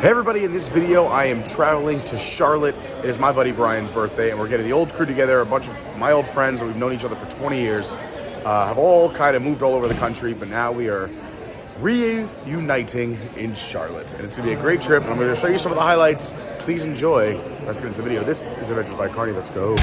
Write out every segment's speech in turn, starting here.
Hey everybody, in this video I am traveling to Charlotte. It is my buddy Bryan's birthday and we're getting the old crew together. A bunch of my old friends that we've known each other for 20 years have all kind of moved all over the country, but now we are reuniting in Charlotte. And it's gonna be a great trip and I'm gonna show you some of the highlights. Please enjoy. Let's get into the video. This is Adventures by Carney. Let's go.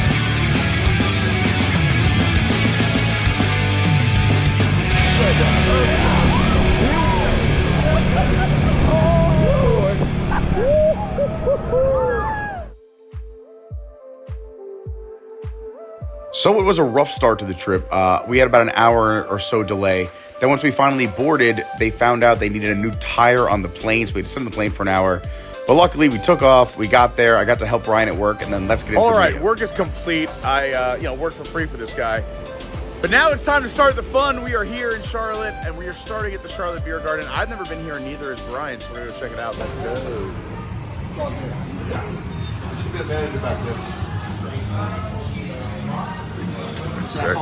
So it was a rough start to the trip. We had about an hour or so delay. Then once we finally boarded, they found out they needed a new tire on the plane, so we had to sit on the plane for an hour. But luckily, we took off, we got there, I got to help Bryan at work, and then let's get into the video. All right, work is complete. I worked for free for this guy. But now it's time to start the fun. We are here in Charlotte, and we are starting at the Charlotte Beer Garden. I've never been here, and neither has Bryan, so we're gonna go check it out. Let's go. Sick.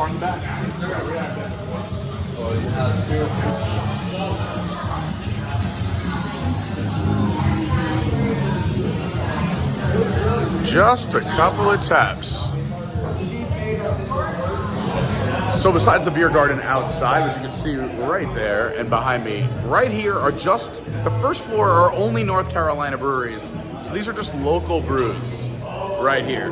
Just a couple of taps. So besides the beer garden outside, which you can see right there and behind me, right here are just the first floor are only North Carolina breweries. So these are just local brews right here.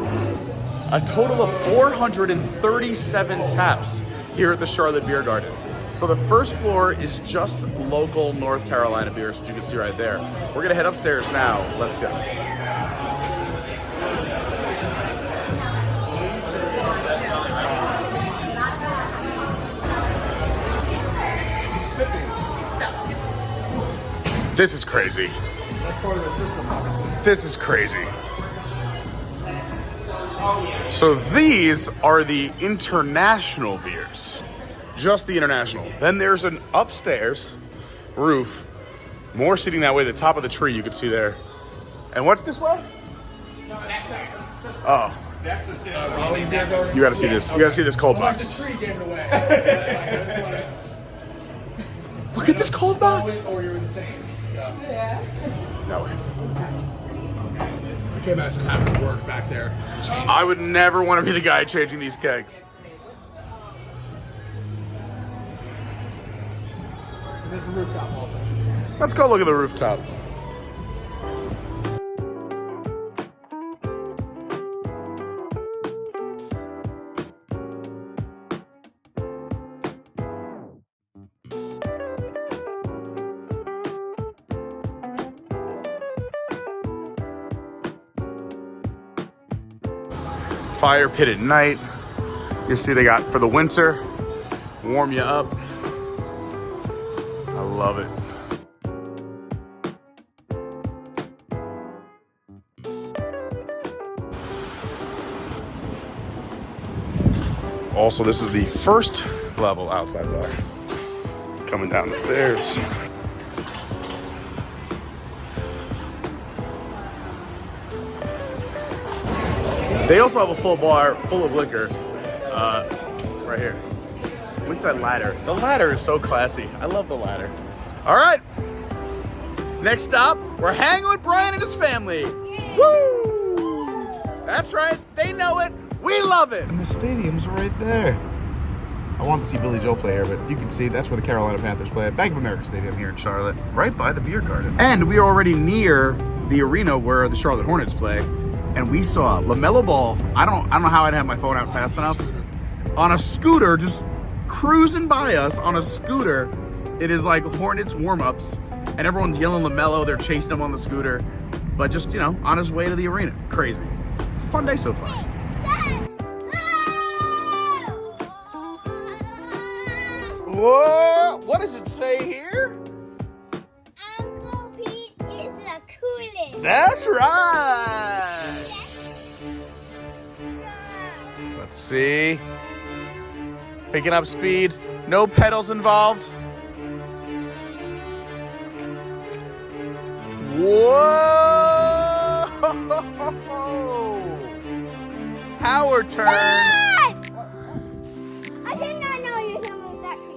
A total of 437 taps here at the Charlotte Beer Garden. So the first floor is just local North Carolina beers, which you can see right there. We're gonna head upstairs now. Let's go. This is crazy. That's part of the system, obviously. This is crazy. So these are the international beers, just the international. Then there's an upstairs roof, more seating that way, the top of the tree you can see there. And what's this way? Oh. You gotta see this. You gotta see this cold box. The tree gave it away. Look at this cold box. Or you're insane. Yeah. No way. I can't imagine having to work back there. I would never want to be the guy changing these kegs. There's a rooftop also. Let's go look at the rooftop. Fire pit at night. You see they got for the winter, warm you up. I love it. Also, this is the first level outside bar. Coming down the stairs. They also have a full bar full of liquor right here. Look at that ladder. The ladder is so classy. I love the ladder. All right. Next stop, we're hanging with Bryan and his family. Woo! That's right. They know it. We love it. And the stadium's right there. I want to see Billy Joel play here, but you can see that's where the Carolina Panthers play at Bank of America Stadium here in Charlotte, right by the beer garden. And we are already near the arena where the Charlotte Hornets play. And we saw LaMelo Ball. I don't know how I'd have my phone out fast enough. On a scooter, just cruising by us on a scooter. It is like Hornets warm-ups, and everyone's yelling LaMelo. They're chasing him on the scooter, but just on his way to the arena. Crazy. It's a fun day so far. Whoa! What does it say here? Uncle Pete is the coolest. That's right. Let's see. Picking up speed. No pedals involved. Whoa! Power turn. I did not know you could move that tree.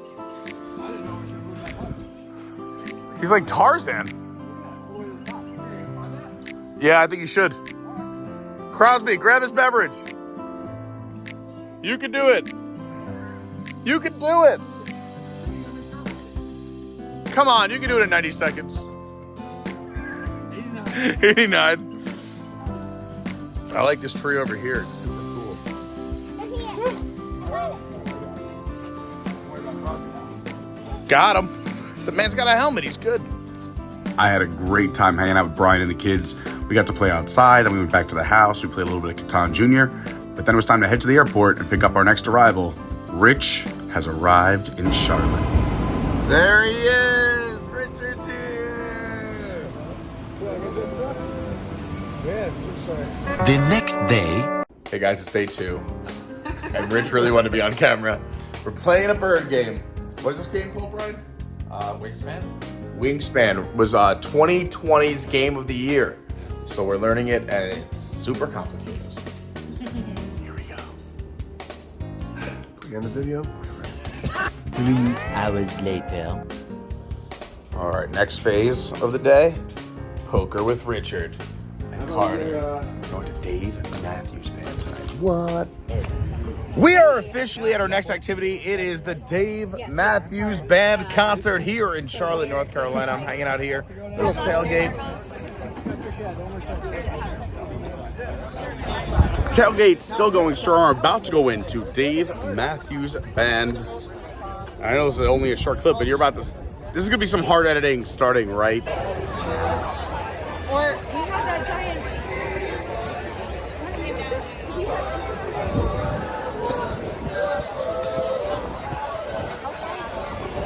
He's like Tarzan. Yeah, I think you should. Crosby, grab his beverage. You can do it. You can do it. Come on, you can do it in 90 seconds. 89. I like this tree over here. It's super cool. Got him. The man's got a helmet. He's good. I had a great time hanging out with Bryan and the kids. We got to play outside, then we went back to the house. We played a little bit of Catan Jr., but then it was time to head to the airport and pick up our next arrival. Rich has arrived in Charlotte. There he is! Richard's here! The next day. Hey guys, it's day 2. And Rich really wanted to be on camera. We're playing a bird game. What is this game called, Bryan? Wingspan? Wingspan was 2020's game of the year. So we're learning it, and it's super complicated. Here we go. We end the video? 3 hours later. All right, next phase of the day, poker with Richard and Carter. We're going to Dave Matthews Band tonight. What? We are officially at our next activity. It is the Dave Matthews Band concert here in Charlotte, North Carolina. I'm hanging out here, little tailgate. Tailgate's still going strong. We're about to go into Dave Matthews Band. I know this is only a short clip, but you're about to. This is gonna be some hard editing starting right. Or we have that giant.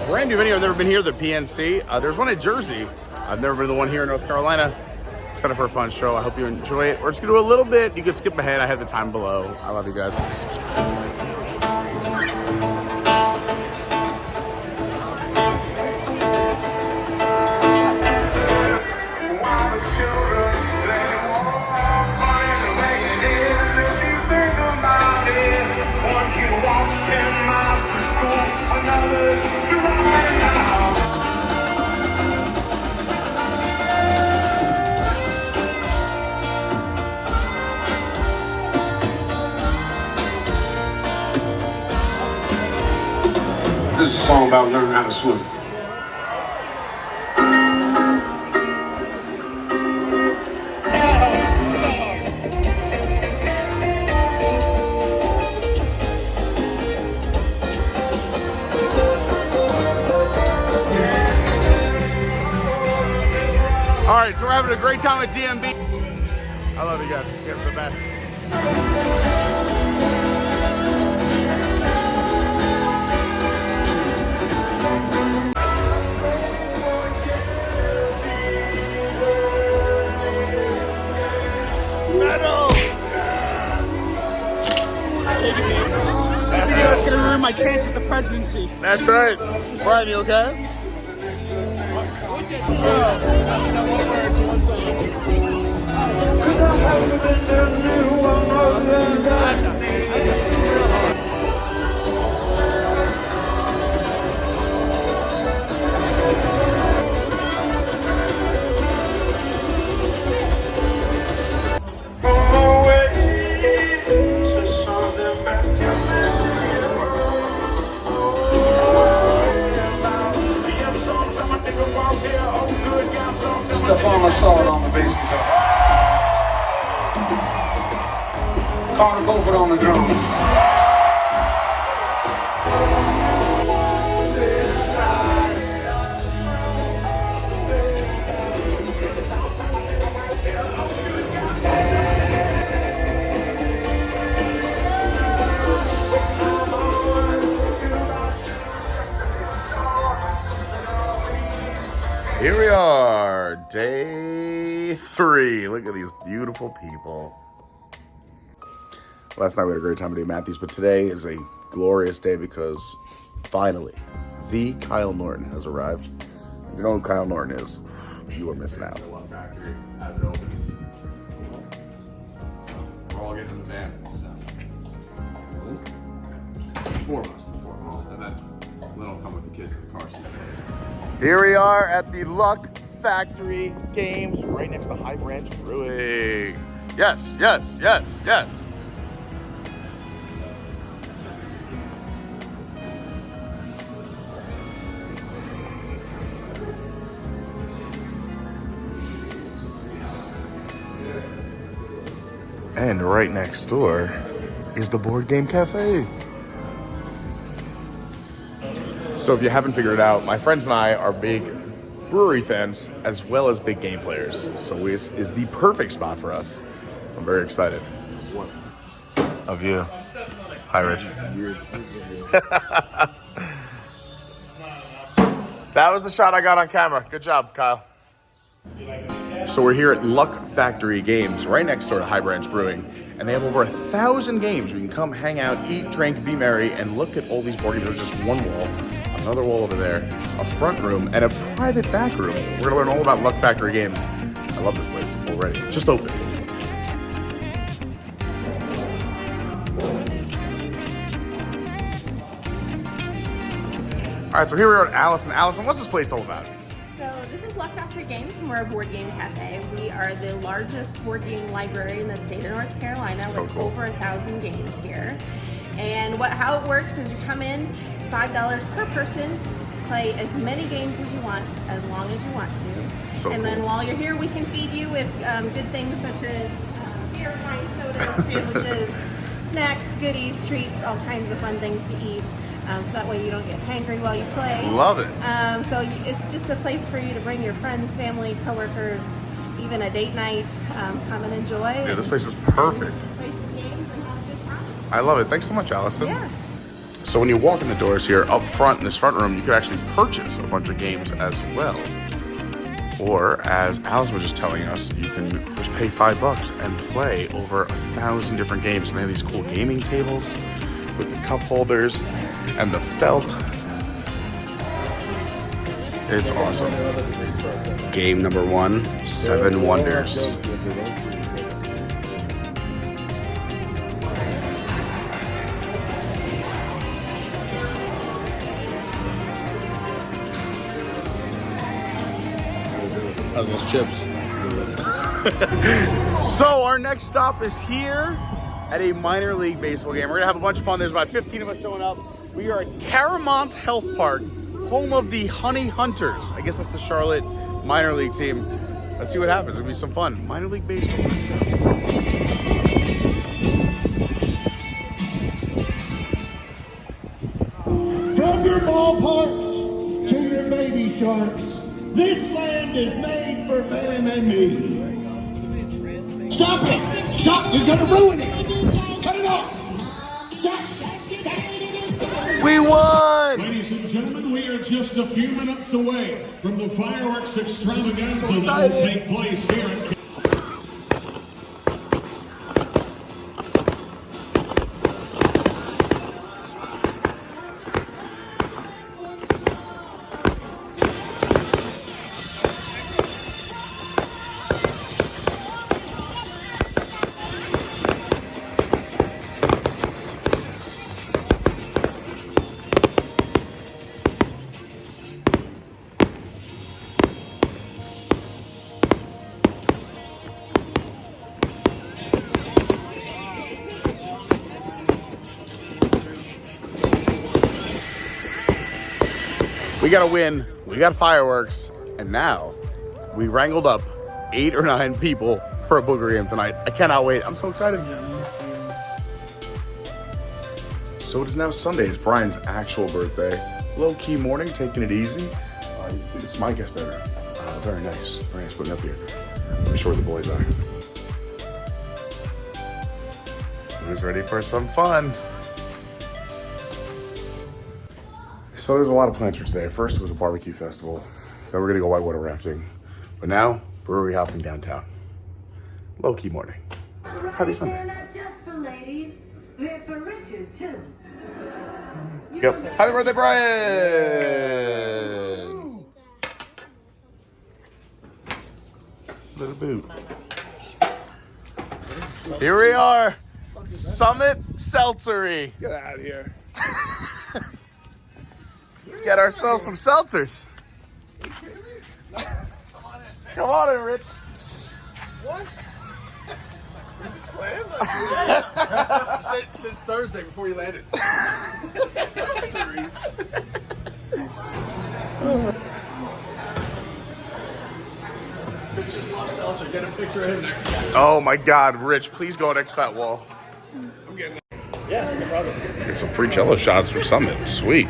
Brand new venue. I've never been here. The PNC. There's one in Jersey. I've never been to the one here in North Carolina. Excited for a fun show. I hope you enjoy it. We're just gonna do a little bit. You can skip ahead. I have the time below. I love you guys. This is a song about learning how to swim. All right, so we're having a great time at DMB. I love you guys. You guys are the best. It's gonna ruin my chance at the presidency. That's right. Bryan, you okay? Stefan Assault on the bass guitar. Carter Beaufort on the drums. Here we are, day 3. Look at these beautiful people. Last night we had a great time at Dave Matthews, but today is a glorious day because finally, the Kyle Norton has arrived. If you know who Kyle Norton is, you are missing out. Factory as it opens. We're all getting in the van. So. 4 of us. And then Lynn will come with the kids in the car seats. Here we are at the Luck Factory Games right next to High Branch Brewing. Yes, yes, yes, yes. And right next door is the Board Game Cafe. So if you haven't figured it out, my friends and I are big brewery fans as well as big game players. So this is the perfect spot for us. I'm very excited. Of you. Hi, Rich. That was the shot I got on camera. Good job, Kyle. So we're here at Luck Factory Games, right next door to High Branch Brewing. And they have over 1,000 games. We can come hang out, eat, drink, be merry, and look at all these board games. There's just one wall, another wall over there, a front room, and a private back room. We're gonna learn all about Luck Factory Games. I love this place already. Just open. All right, so here we are at Allison. Allison, what's this place all about? So this is Luck Factory Games, and we're a board game cafe. We are the largest board game library in the state of North Carolina So with cool. over 1,000 games here. And how it works is you come in, it's $5 per person, play as many games as you want, as long as you want to. So and cool. then while you're here, we can feed you with good things such as beer, wine, sodas, sandwiches, snacks, goodies, treats, all kinds of fun things to eat. So that way you don't get hangry while you play. Love it. So it's just a place for you to bring your friends, family, coworkers, even a date night. Come and enjoy. Yeah, this place is perfect. Play some games and have a good time. I love it. Thanks so much, Allison. Yeah. So when you walk in the doors here, up front in this front room, you could actually purchase a bunch of games as well. Or, as Allison was just telling us, you can just pay $5 and play over 1,000 different games. And they have these cool gaming tables with the cup holders and the felt. It's awesome. Game number 1, 7 Wonders. How's those chips? So our next stop is here at a minor league baseball game. We're gonna have a bunch of fun. There's about 15 of us showing up. We are at Caramount Health Park, home of the Honey Hunters. I guess that's the Charlotte minor league team. Let's see what happens. It's gonna be some fun. Minor league baseball. Let's go. From your ballparks to your baby sharks, this land is made for them and me. Stop it! Stop! You're gonna ruin it! Cut it off! Stop! We won! Ladies and gentlemen, we are just a few minutes away from the fireworks extravaganza that excited. will take place here at We got a win, we got fireworks, and now we wrangled up 8 or 9 people for a booger game tonight. I cannot wait. I'm so excited. So it is now Sunday. It's Brian's actual birthday. Low-key morning, taking it easy. You can see this is my guest bedroom. Very nice. Very nice putting up here. I'm sure the boys are. Who's ready for some fun? So there's a lot of plans for today. First was a barbecue festival. Then we're gonna go whitewater rafting. But now, brewery hopping downtown. Low-key morning. Happy Sunday. They're not just for ladies, they're for Richard too. Yep. Happy birthday, Bryan! Little boot. Here we are. Summit Seltzery. Get out of here. Let's get ourselves some seltzers. Come on in, Rich. What? Is this planned? Since Thursday before you landed. Seltzery. Rich just loves Seltzer. Get a picture of him next time. Oh my God, Rich, please go next to that wall. I'm getting that. Yeah, no problem. Get some free Jello shots from Summit. Sweet.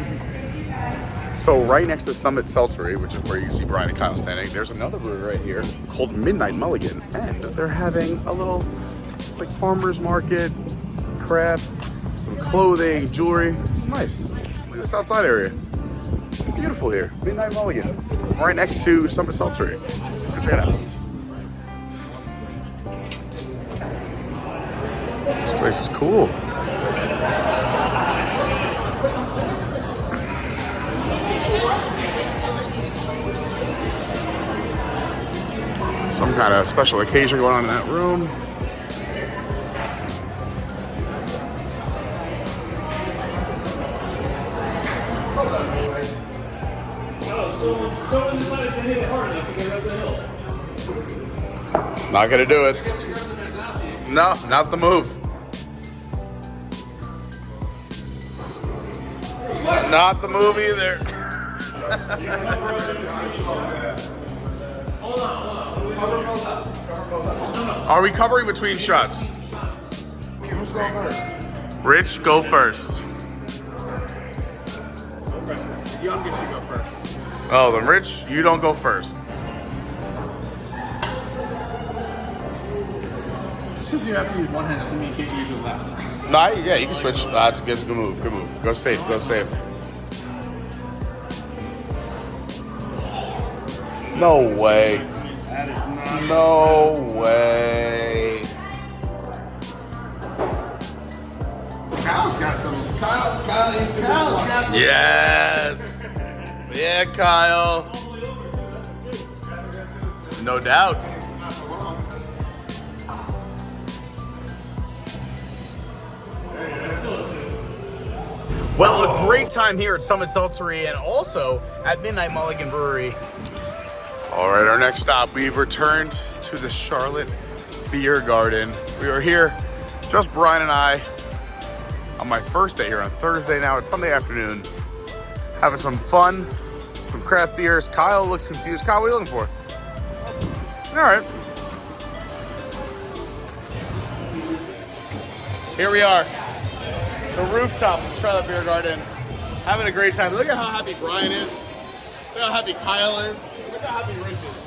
So right next to Summit Seltzery, which is where you can see Bryan and Kyle standing, there's another brewery right here called Midnight Mulligan, and they're having a little like farmers market, crafts, some clothing, jewelry. It's nice. Look at this outside area. Beautiful here. Midnight Mulligan, right next to Summit Seltzery. Go check it out. This place is cool. Some kind of special occasion going on in that room. Someone decided to hit it hard enough to get up the hill. Not gonna do it. No, not the move. Not the move either. Are we covering between shots? Who's going first? Rich, go first. Youngest should go first. Oh, then Rich, you don't go first. Just because you have to use one hand doesn't mean you can't use your left. Nah, yeah, you can switch. That's a good move. Good move. Go safe. Go safe. No way. No way. Kyle's got some. Kyle's got some. Yes. Yeah, Kyle. No doubt. Well, a great time here at Summit Seltzery and also at Midnight Mulligan Brewery. All right, our next stop, we've returned to the Charlotte Beer Garden. We are here, just Bryan and I, on my first day here on Thursday. Now it's Sunday afternoon, having some fun, some craft beers. Kyle looks confused. Kyle, what are you looking for? All right. Here we are, the rooftop of the Charlotte Beer Garden, having a great time. Look at how happy Bryan is. Look how happy Kyle is. Look how happy Rich is.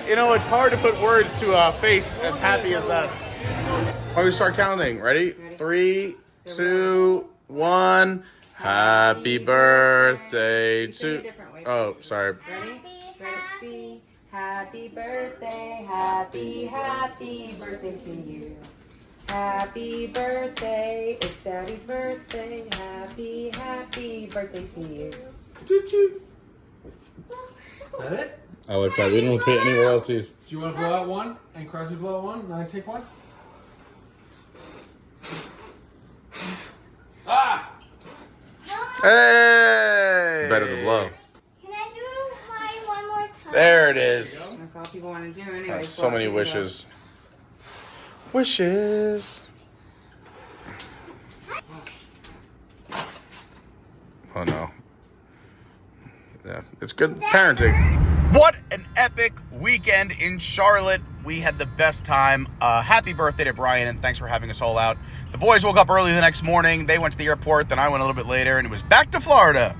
You know, it's hard to put words to a face as happy as that. Why don't we start counting? Ready? 3, 2, 1. Happy birthday to... Oh, sorry. Ready? Happy birthday, happy birthday to you. Happy birthday, it's Daddy's birthday. Happy birthday to you. Is that it? I like that. We don't pay any royalties. Do you want to blow out one and Crosby blow out one and I take one? Ah! Hey! Better than blow. Can I do mine one more time? There it is. That's all people want to do anyway. That's so many wishes. Wishes. Oh no. Yeah, it's good parenting. What an epic weekend in Charlotte. We had the best time. Happy birthday to Bryan, and thanks for having us all out. The boys woke up early the next morning. They went to the airport, then I went a little bit later, and it was back to Florida.